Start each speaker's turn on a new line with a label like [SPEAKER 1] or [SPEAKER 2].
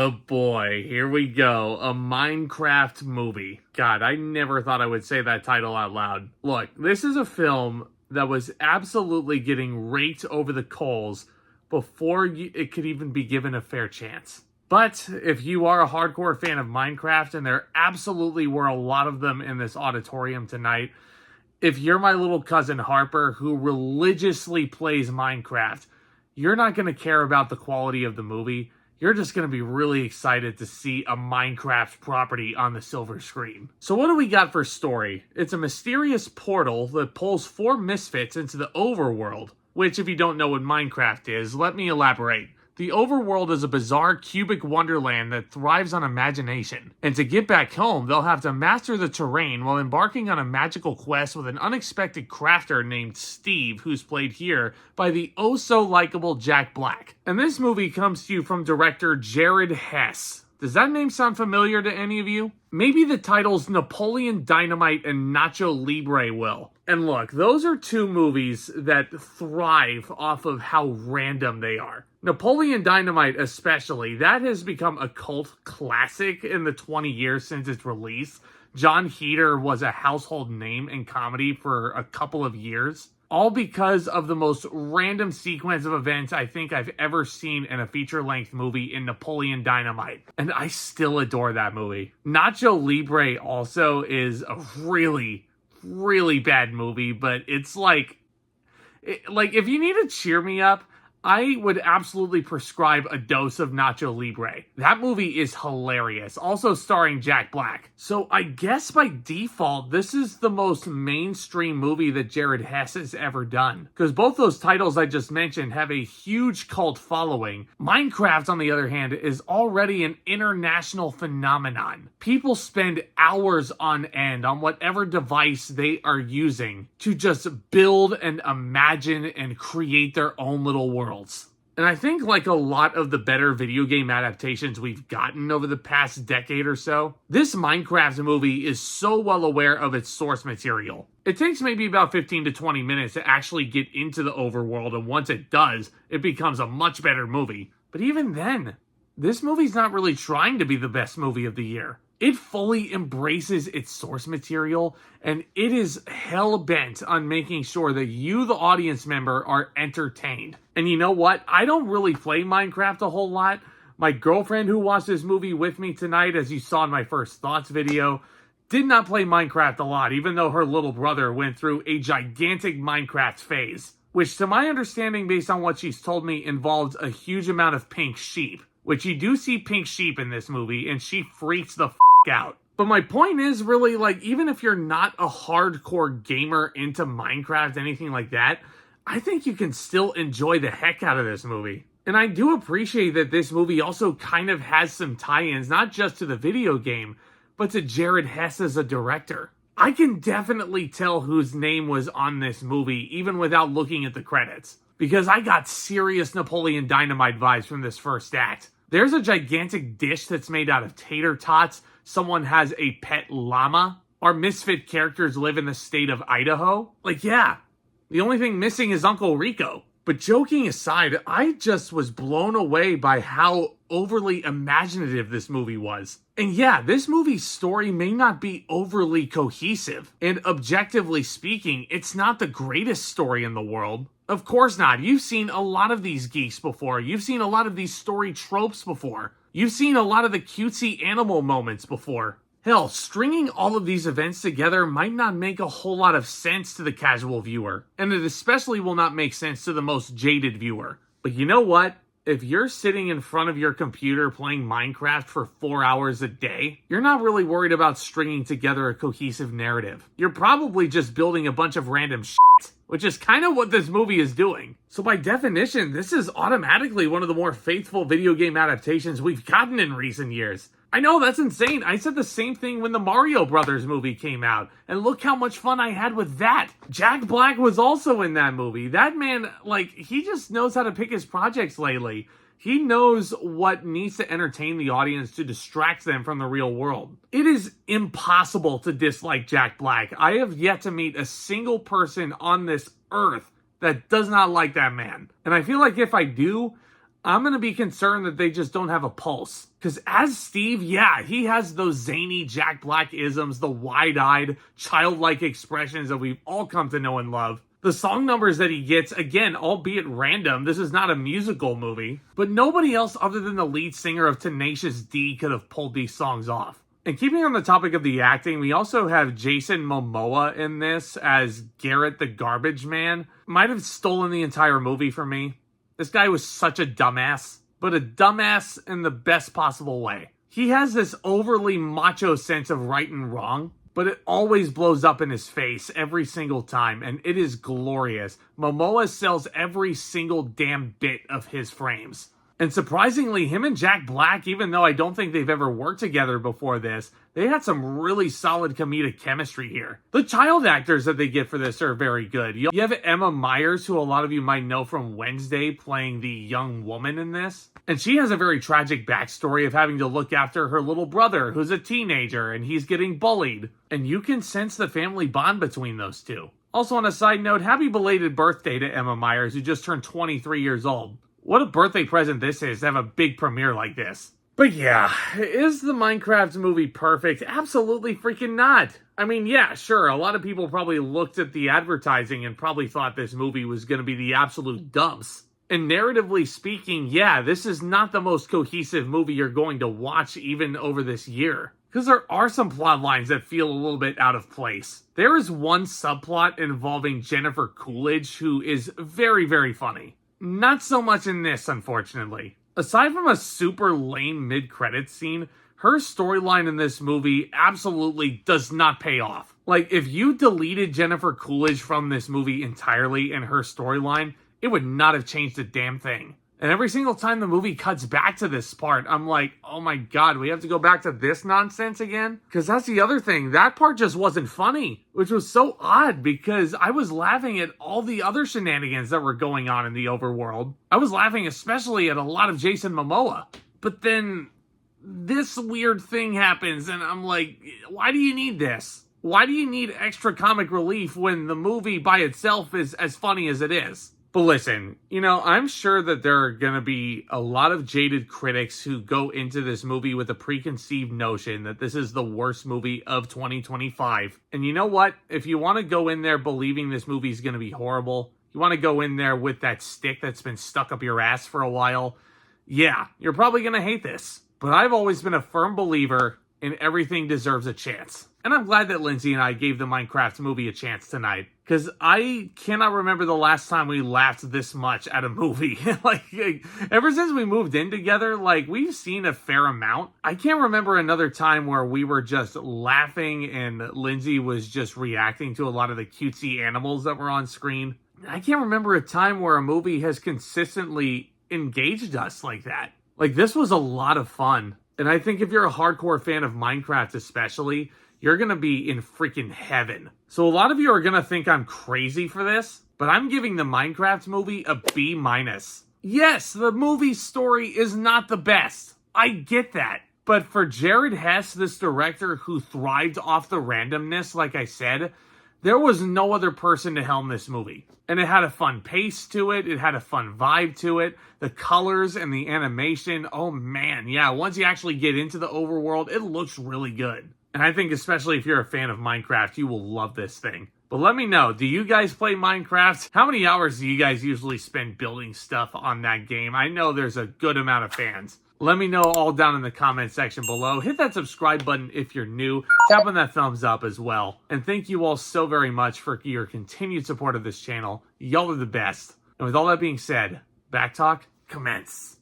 [SPEAKER 1] Oh boy, here we go. A Minecraft movie. God, I never thought I would say that title out loud. Look, this is a film that was absolutely getting raked over the coals before it could even be given a fair chance. But if you are a hardcore fan of Minecraft, and there absolutely were a lot of them in this auditorium tonight, if you're my little cousin Harper who religiously plays Minecraft, you're not going to care about the quality of the movie. You're just going to be really excited to see a Minecraft property on the silver screen. So what do we got for story? It's a mysterious portal that pulls 4 misfits into the overworld, which, if you don't know what Minecraft is, let me elaborate. The overworld is a bizarre cubic wonderland that thrives on imagination. And to get back home, they'll have to master the terrain while embarking on a magical quest with an unexpected crafter named Steve, who's played here by the oh-so-likable Jack Black. And this movie comes to you from director Jared Hess. Does that name sound familiar to any of you? Maybe the titles Napoleon Dynamite and Nacho Libre will. And look, those are 2 movies that thrive off of how random they are. Napoleon Dynamite especially, that has become a cult classic in the 20 years since its release. John Heder was a household name in comedy for a couple of years. All because of the most random sequence of events I think I've ever seen in a feature-length movie in Napoleon Dynamite. And I still adore that movie. Nacho Libre also is a really, really bad movie, but it's like if you need to cheer me up, I would absolutely prescribe a dose of Nacho Libre. That movie is hilarious, also starring Jack Black. So I guess by default, this is the most mainstream movie that Jared Hess has ever done. Because both those titles I just mentioned have a huge cult following. Minecraft, on the other hand, is already an international phenomenon. People spend hours on end on whatever device they are using to just build and imagine and create their own little world. And I think, like a lot of the better video game adaptations we've gotten over the past decade or so, this Minecraft movie is so well aware of its source material. It takes maybe about 15 to 20 minutes to actually get into the overworld, and once it does, it becomes a much better movie. But even then, this movie's not really trying to be the best movie of the year. It fully embraces its source material, and it is hell-bent on making sure that you, the audience member, are entertained. And you know what? I don't really play Minecraft a whole lot. My girlfriend, who watched this movie with me tonight, as you saw in my First Thoughts video, did not play Minecraft a lot, even though her little brother went through a gigantic Minecraft phase, which, to my understanding, based on what she's told me, involved a huge amount of pink sheep. Which you do see pink sheep in this movie, and she freaks the out. But my point is really, even if you're not a hardcore gamer into Minecraft, anything like that, I think you can still enjoy the heck out of this movie. And I do appreciate that this movie also kind of has some tie-ins, not just to the video game, but to Jared Hess as a director. I can definitely tell whose name was on this movie, even without looking at the credits. Because I got serious Napoleon Dynamite vibes from this first act. There's a gigantic dish that's made out of tater tots. Someone has a pet llama. Our misfit characters live in the state of Idaho. Yeah, the only thing missing is Uncle Rico. But joking aside, I just was blown away by how overly imaginative this movie was. And yeah, this movie's story may not be overly cohesive. And objectively speaking, it's not the greatest story in the world. Of course not. You've seen a lot of these geeks before. You've seen a lot of these story tropes before. You've seen a lot of the cutesy animal moments before. Hell, stringing all of these events together might not make a whole lot of sense to the casual viewer. And it especially will not make sense to the most jaded viewer. But you know what? If you're sitting in front of your computer playing Minecraft for 4 hours a day, you're not really worried about stringing together a cohesive narrative. You're probably just building a bunch of random shit, which is kind of what this movie is doing. So by definition, this is automatically one of the more faithful video game adaptations we've gotten in recent years. I know, that's insane. I said the same thing when the Mario Brothers movie came out, and look how much fun I had with that. Jack Black was also in that movie. That man, he just knows how to pick his projects lately. He knows what needs to entertain the audience to distract them from the real world. It is impossible to dislike Jack Black. I have yet to meet a single person on this earth that does not like that man. And I feel like if I do, I'm going to be concerned that they just don't have a pulse. Because as Steve, yeah, he has those zany Jack Black-isms, the wide-eyed, childlike expressions that we've all come to know and love. The song numbers that he gets, again, albeit random, this is not a musical movie, but nobody else other than the lead singer of Tenacious D could have pulled these songs off. And keeping on the topic of the acting, we also have Jason Momoa in this as Garrett the Garbage Man. Might have stolen the entire movie from me. This guy was such a dumbass, but a dumbass in the best possible way. He has this overly macho sense of right and wrong, but it always blows up in his face every single time, and it is glorious. Momoa sells every single damn bit of his frames. And surprisingly, him and Jack Black, even though I don't think they've ever worked together before this, they had some really solid comedic chemistry here. The child actors that they get for this are very good. You have Emma Myers, who a lot of you might know from Wednesday, playing the young woman in this. And she has a very tragic backstory of having to look after her little brother, who's a teenager, and he's getting bullied. And you can sense the family bond between those two. Also, on a side note, happy belated birthday to Emma Myers, who just turned 23 years old. What a birthday present this is to have a big premiere like this. But yeah, is the Minecraft movie perfect? Absolutely freaking not. I mean, yeah, sure, a lot of people probably looked at the advertising and probably thought this movie was going to be the absolute dumps. And narratively speaking, yeah, this is not the most cohesive movie you're going to watch even over this year. Because there are some plot lines that feel a little bit out of place. There is one subplot involving Jennifer Coolidge who is very, very funny. Not so much in this, unfortunately. Aside from a super lame mid-credits scene, her storyline in this movie absolutely does not pay off. Like, if you deleted Jennifer Coolidge from this movie entirely and her storyline, it would not have changed a damn thing. And every single time the movie cuts back to this part, I'm like, oh my god, we have to go back to this nonsense again? Because that's the other thing, that part just wasn't funny, which was so odd because I was laughing at all the other shenanigans that were going on in the overworld. I was laughing especially at a lot of Jason Momoa. But then this weird thing happens and I'm like, why do you need this? Why do you need extra comic relief when the movie by itself is as funny as it is? But listen, you know, I'm sure that there are going to be a lot of jaded critics who go into this movie with a preconceived notion that this is the worst movie of 2025. And you know what? If you want to go in there believing this movie is going to be horrible, you want to go in there with that stick that's been stuck up your ass for a while, yeah, you're probably going to hate this. But I've always been a firm believer in everything deserves a chance. And I'm glad that Lindsay and I gave the Minecraft movie a chance tonight. Because I cannot remember the last time we laughed this much at a movie. like, ever since we moved in together, like, we've seen a fair amount. I can't remember another time where we were just laughing and Lindsay was just reacting to a lot of the cutesy animals that were on screen. I can't remember a time where a movie has consistently engaged us like that. Like, this was a lot of fun. And I think if you're a hardcore fan of Minecraft especially, you're going to be in freaking heaven. So a lot of you are going to think I'm crazy for this, but I'm giving the Minecraft movie a B-. Yes, the movie story is not the best. I get that. But for Jared Hess, this director who thrived off the randomness, like I said, there was no other person to helm this movie. And it had a fun pace to it. It had a fun vibe to it. The colors and the animation, oh man, yeah, once you actually get into the overworld, it looks really good. And I think especially if you're a fan of Minecraft, you will love this thing. But let me know, do you guys play Minecraft? How many hours do you guys usually spend building stuff on that game? I know there's a good amount of fans. Let me know all down in the comment section below. Hit that subscribe button if you're new. Tap on that thumbs up as well. And thank you all so very much for your continued support of this channel. Y'all are the best. And with all that being said, Back Talk, commence.